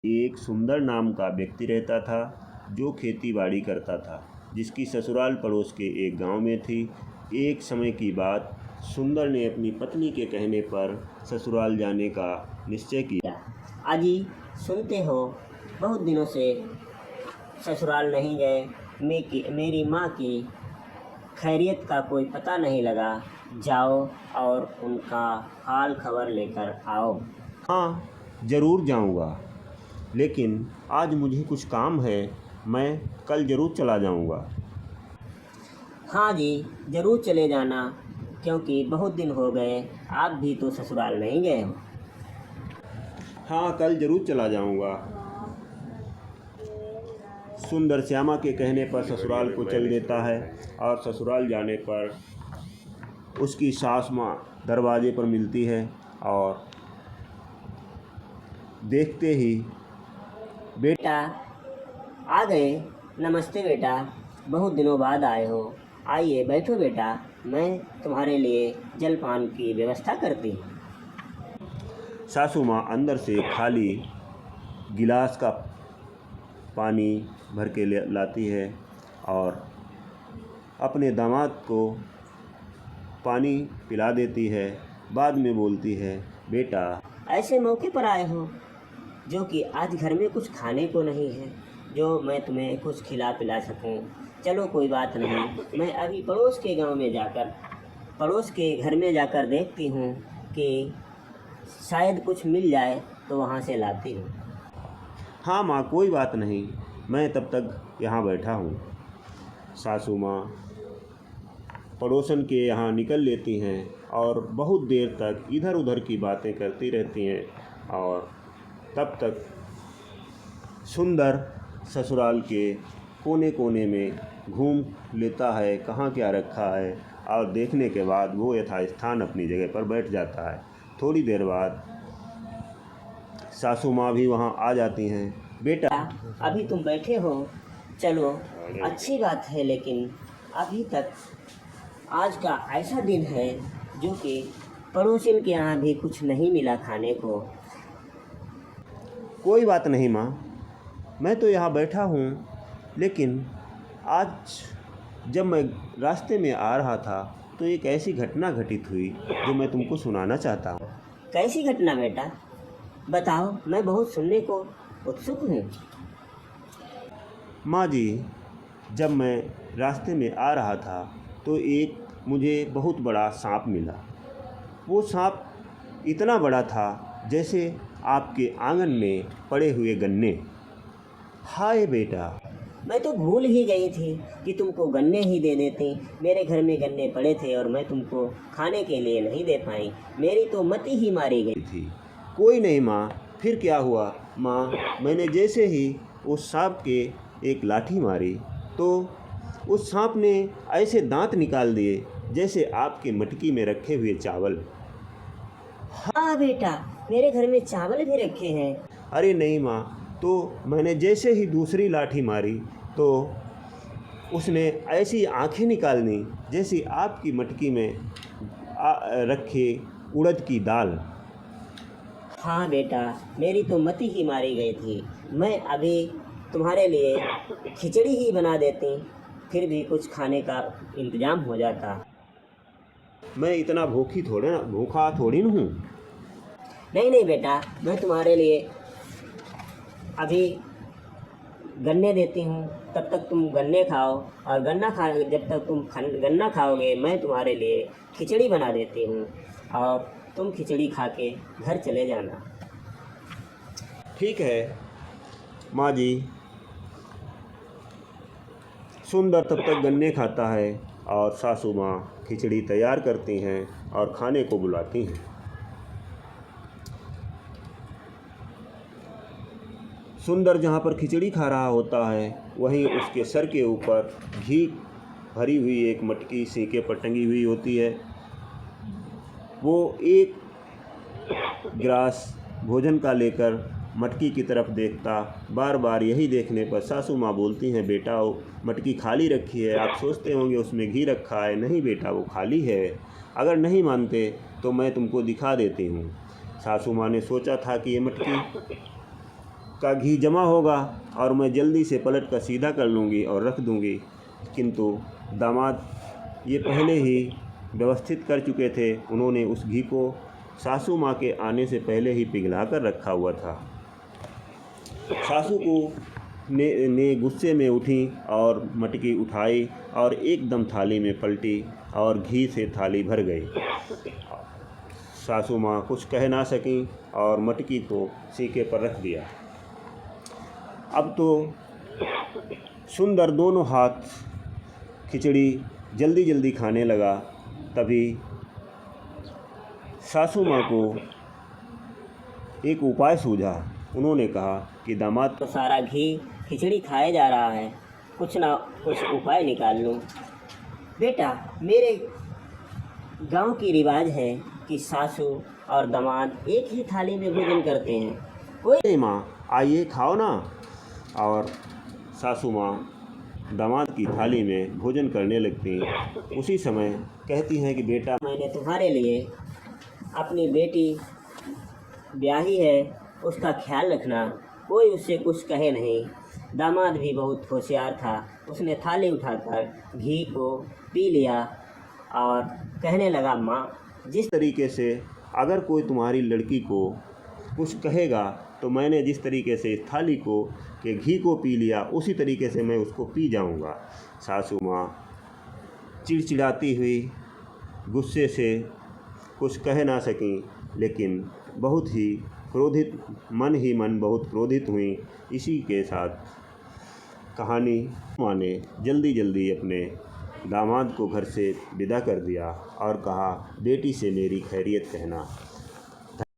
एक सुंदर नाम का व्यक्ति रहता था जो खेती बाड़ी करता था, जिसकी ससुराल पड़ोस के एक गांव में थी। एक समय की बात, सुंदर ने अपनी पत्नी के कहने पर ससुराल जाने का निश्चय किया। अजी सुनते हो, बहुत दिनों से ससुराल नहीं गए। मेरी माँ की खैरियत का कोई पता नहीं लगा। जाओ और उनका हाल खबर लेकर आओ। हाँ, ज़रूर जाऊँगा, लेकिन आज मुझे कुछ काम है। मैं कल ज़रूर चला जाऊँगा। हाँ जी, ज़रूर चले जाना, क्योंकि बहुत दिन हो गए, आप भी तो ससुराल नहीं गए हो। हाँ, कल ज़रूर चला जाऊँगा। सुंदर श्यामा के कहने पर ससुराल को चल देता है और ससुराल जाने पर उसकी सास माँ दरवाजे पर मिलती है और देखते ही बेटा आ गए। नमस्ते बेटा, बहुत दिनों बाद आए हो। आइए बैठो बेटा, मैं तुम्हारे लिए जलपान की व्यवस्था करती हूँ। सासू माँ अंदर से खाली गिलास का पानी भर के लाती है और अपने दामाद को पानी पिला देती है। बाद में बोलती है, बेटा ऐसे मौके पर आए हो जो कि आज घर में कुछ खाने को नहीं है, जो मैं तुम्हें कुछ खिला पिला सकूं। चलो कोई बात नहीं, मैं अभी पड़ोस के घर में जाकर देखती हूँ कि शायद कुछ मिल जाए तो वहाँ से लाती हूँ। हाँ माँ, कोई बात नहीं, मैं तब तक यहाँ बैठा हूँ। सासू माँ पड़ोसन के यहाँ निकल लेती हैं और बहुत देर तक इधर उधर की बातें करती रहती हैं और तब तक सुंदर ससुराल के कोने कोने में घूम लेता है, कहाँ क्या रखा है, और देखने के बाद वो यथास्थान अपनी जगह पर बैठ जाता है। थोड़ी देर बाद सासू माँ भी वहाँ आ जाती हैं। बेटा अभी तुम बैठे हो, चलो अच्छी बात है, लेकिन अभी तक आज का ऐसा दिन है जो कि पड़ोसिन के यहाँ भी कुछ नहीं मिला खाने को। कोई बात नहीं माँ, मैं तो यहाँ बैठा हूँ, लेकिन आज जब मैं रास्ते में आ रहा था तो एक ऐसी घटना घटित हुई जो मैं तुमको सुनाना चाहता हूँ। कैसी घटना बेटा, बताओ, मैं बहुत सुनने को उत्सुक हूँ। माँ जी, जब मैं रास्ते में आ रहा था तो एक मुझे बहुत बड़ा सांप मिला। वो सांप इतना बड़ा था जैसे आपके आंगन में पड़े हुए गन्ने। हाय बेटा, मैं तो भूल ही गई थी कि तुमको गन्ने ही दे देती। मेरे घर में गन्ने पड़े थे और मैं तुमको खाने के लिए नहीं दे पाई। मेरी तो मति ही मारी गई थी। कोई नहीं माँ, फिर क्या हुआ माँ, मैंने जैसे ही उस सांप के एक लाठी मारी तो उस सांप ने ऐसे दांत निकाल दिए जैसे आपके मटकी में रखे हुए चावल। हाँ बेटा, मेरे घर में चावल भी रखे हैं। अरे नहीं माँ, तो मैंने जैसे ही दूसरी लाठी मारी तो उसने ऐसी आंखें निकाल दी जैसे आपकी मटकी में रखे उड़द की दाल। हाँ बेटा, मेरी तो मति ही मारी गई थी। मैं अभी तुम्हारे लिए खिचड़ी ही बना देती, फिर भी कुछ खाने का इंतज़ाम हो जाता। मैं इतना भूखा थोड़ी न हूँ। नहीं बेटा, मैं तुम्हारे लिए अभी गन्ने देती हूँ, तब तक तुम गन्ने खाओ, और जब तक तुम गन्ना खाओगे मैं तुम्हारे लिए खिचड़ी बना देती हूँ और तुम खिचड़ी खा के घर चले जाना। ठीक है माँ जी। सुंदर तब तक गन्ने खाता है और सासू माँ खिचड़ी तैयार करती हैं और खाने को बुलाती हैं। सुंदर जहाँ पर खिचड़ी खा रहा होता है, वहीं उसके सर के ऊपर घी भरी हुई एक मटकी सीके पर टंगी हुई होती है। वो एक गिलास भोजन का लेकर मटकी की तरफ देखता। बार बार यही देखने पर सासू माँ बोलती हैं, बेटा वो मटकी खाली रखी है, आप सोचते होंगे उसमें घी रखा है। नहीं बेटा, वो खाली है। अगर नहीं मानते तो मैं तुमको दिखा देती हूँ। सासू माँ ने सोचा था कि ये मटकी का घी जमा होगा और मैं जल्दी से पलट कर सीधा कर लूँगी और रख दूँगी। किंतु दामाद ये पहले ही व्यवस्थित कर चुके थे। उन्होंने उस घी को सासू माँ के आने से पहले ही पिघला कर रखा हुआ था। सासू को ने गुस्से में उठी और मटकी उठाई और एकदम थाली में पलटी और घी से थाली भर गई। सासू माँ कुछ कह ना सकीं और मटकी को सीके पर रख दिया। अब तो सुंदर दोनों हाथ खिचड़ी जल्दी जल्दी खाने लगा। तभी सासू माँ को एक उपाय सूझा। उन्होंने कहा कि दामाद तो सारा घी खिचड़ी खाया जा रहा है, कुछ ना कुछ उपाय निकाल लूँ। बेटा, मेरे गांव की रिवाज है कि सासू और दामाद एक ही थाली में भोजन करते हैं। कोई माँ आइए खाओ ना। और सासू माँ दामाद की थाली में भोजन करने लगती। उसी समय कहती हैं कि बेटा, मैंने तुम्हारे लिए अपनी बेटी ब्याही है, उसका ख्याल रखना, कोई उससे कुछ कहे नहीं। दामाद भी बहुत होशियार था। उसने थाली उठाकर घी को पी लिया और कहने लगा, माँ, जिस तरीके से अगर कोई तुम्हारी लड़की को कुछ कहेगा तो मैंने जिस तरीके से इस थाली को के घी को पी लिया उसी तरीके से मैं उसको पी जाऊंगा। सासू माँ चिड़चिड़ाती हुई गुस्से से कुछ कह ना सकीं, लेकिन बहुत ही क्रोधित मन ही मन बहुत क्रोधित हुई। इसी के साथ कहानी माँ ने जल्दी जल्दी अपने दामाद को घर से विदा कर दिया और कहा, बेटी से मेरी खैरियत कहना।